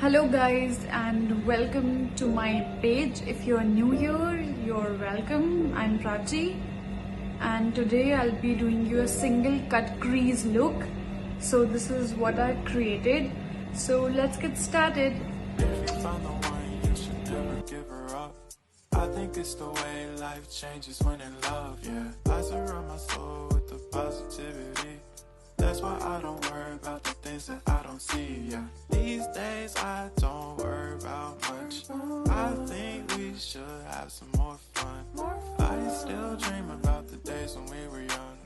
Hello guys and welcome to my page. If you're new here, you're welcome. I'm Prachi and today I'll be doing you a single cut crease look. So this is what I created. So let's get started. If you found the one, you should never give her up. I think it's the way life changes when in love, yeah. I surround my soul with the positivity. That's why I don't worry about the things that I don't see, yeah. These days I don't worry about much. I think we should have some more fun. I still dream about the days when we were young.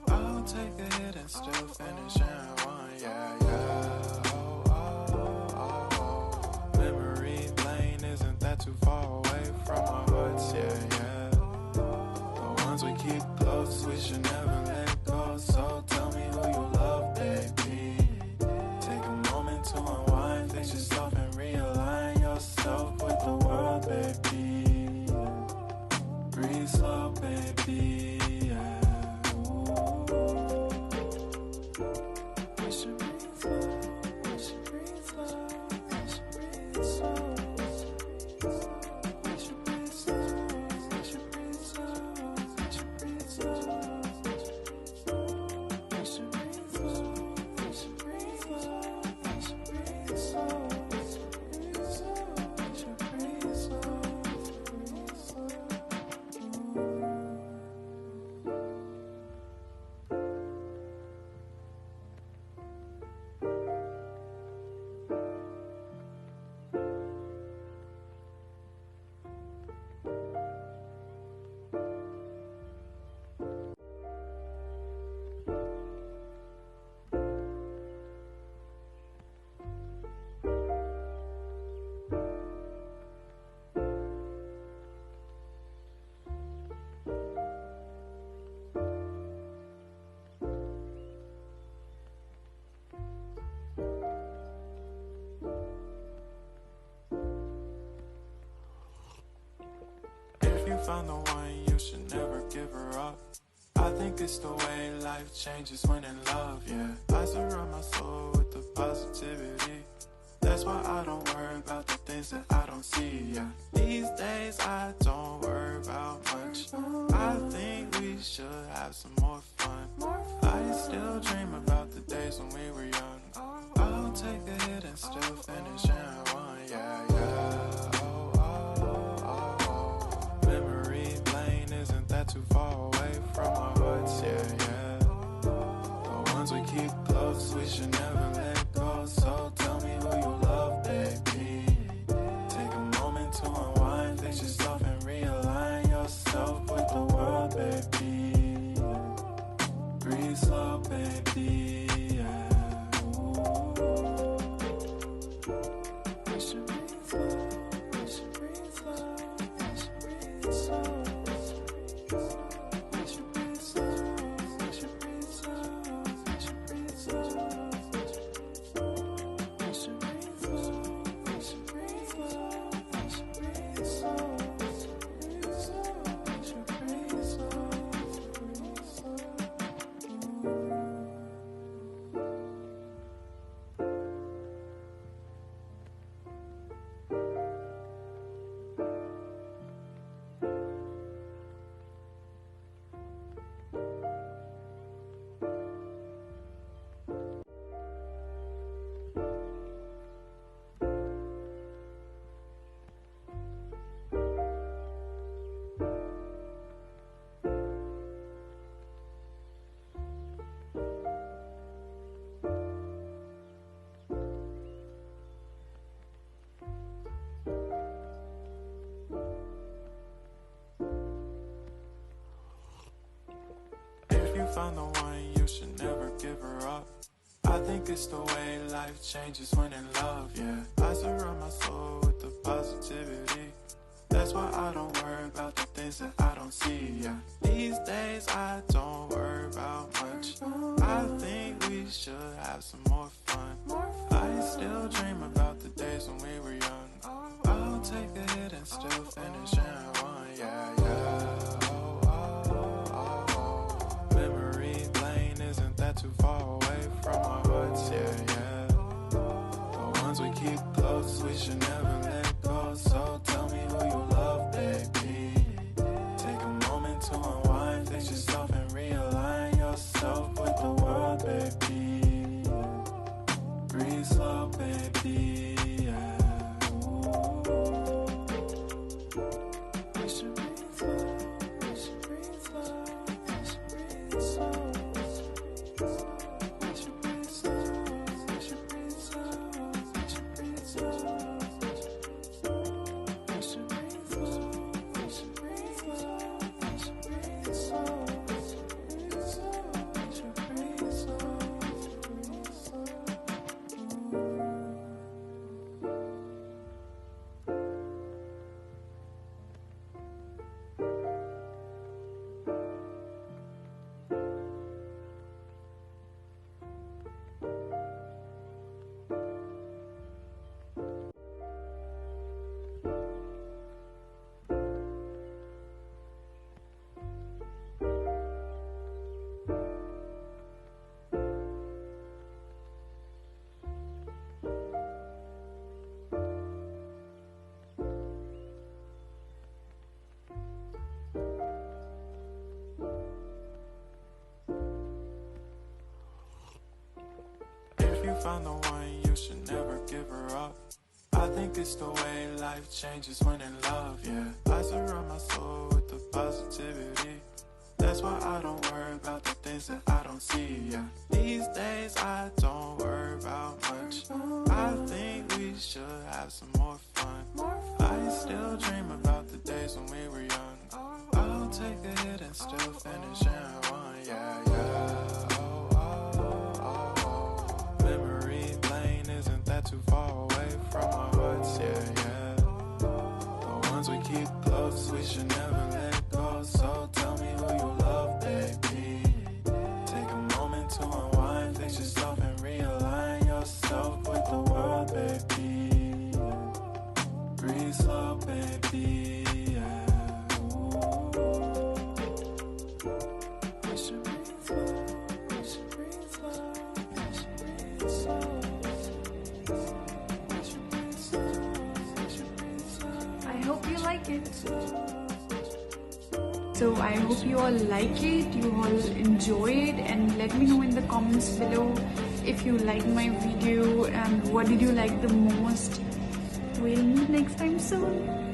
I'll take a hit and still finish and one, yeah, yeah. Memory lane isn't that too far away from our hearts, yeah, yeah. The ones we keep close, we should never let go. So tell me who you love, baby. Take a moment to unwind, fix yourself and realign yourself with the world, baby. Breathe slow, baby, yeah. We should breathe slow, we should breathe slow, we should breathe slow. We should breathe slow, we should breathe slow, we should breathe slow. We should breathe slow, we should breathe slow, we should breathe slow. We should breathe slow, If you found the one, you should never give her up. I think it's the way life changes when in love, yeah. I surround my soul with the positivity. That's why I don't worry about the things that I don't see, yeah. These days I don't worry about much. I think we should have some more fun. I still dream about the days when we were young. I'll take a hit and still finish and one, yeah, yeah. Memory lane isn't that too far away from our hearts, yeah, yeah. The ones we keep close, we should never let go. So tell me who you love, baby. Take a moment to unwind, fix yourself and realign yourself with the world, baby. Breathe slow, baby, yeah. We should breathe slow, we should breathe slow, we should breathe slow. We should breathe slow, we should breathe slow, we should breathe slow. We should breathe slow, we should breathe slow, we should breathe slow. We should breathe slow, found the one, you should never give her up. I think it's the way life changes when in love, yeah. I surround my soul with the positivity. That's why I don't worry about the things that I don't see, yeah. These days I don't worry about much. I think we should have some more fun. I still dream about the days when we were young. I'll take a hit and still finish and one, yeah, yeah. Memory lane isn't that too far away from our hearts, yeah, yeah. The ones we keep close, we should never let go. So tell me who you love, baby. Take a moment to unwind, fix yourself and realign yourself with the world, baby. Breathe slow, baby. Yeah. We should breathe slow. We should breathe slow. We should breathe slow. We should breathe slow. We should breathe slow. We should breathe slow. We should breathe slow. We should breathe slow. We should breathe slow. We should breathe slow. If you found the one, you should never give her up. I think it's the way life changes when in love, yeah. I surround my soul with the positivity. That's why I don't worry about the things that I don't see, yeah. These days I don't worry about much. I think we should have some more fun. I still dream about the days when we were young. I'll take a hit and still finish in one, yeah, yeah. Oh, oh, oh, oh. Memory lane isn't that too far away from our hearts, yeah, yeah. The ones we keep close, we should never let go. So tell me who you love, baby. Take a moment to unwind, fix yourself and realign yourself with the world, baby. Breathe slow, baby, yeah. We should breathe slow, we should breathe slow, we should breathe slow. We should breathe slow, we should breathe slow. I hope you like it. So I hope you all like it, you all enjoy it, and let me know in the comments below if you liked my video and what did you like the most. We'll meet next time soon.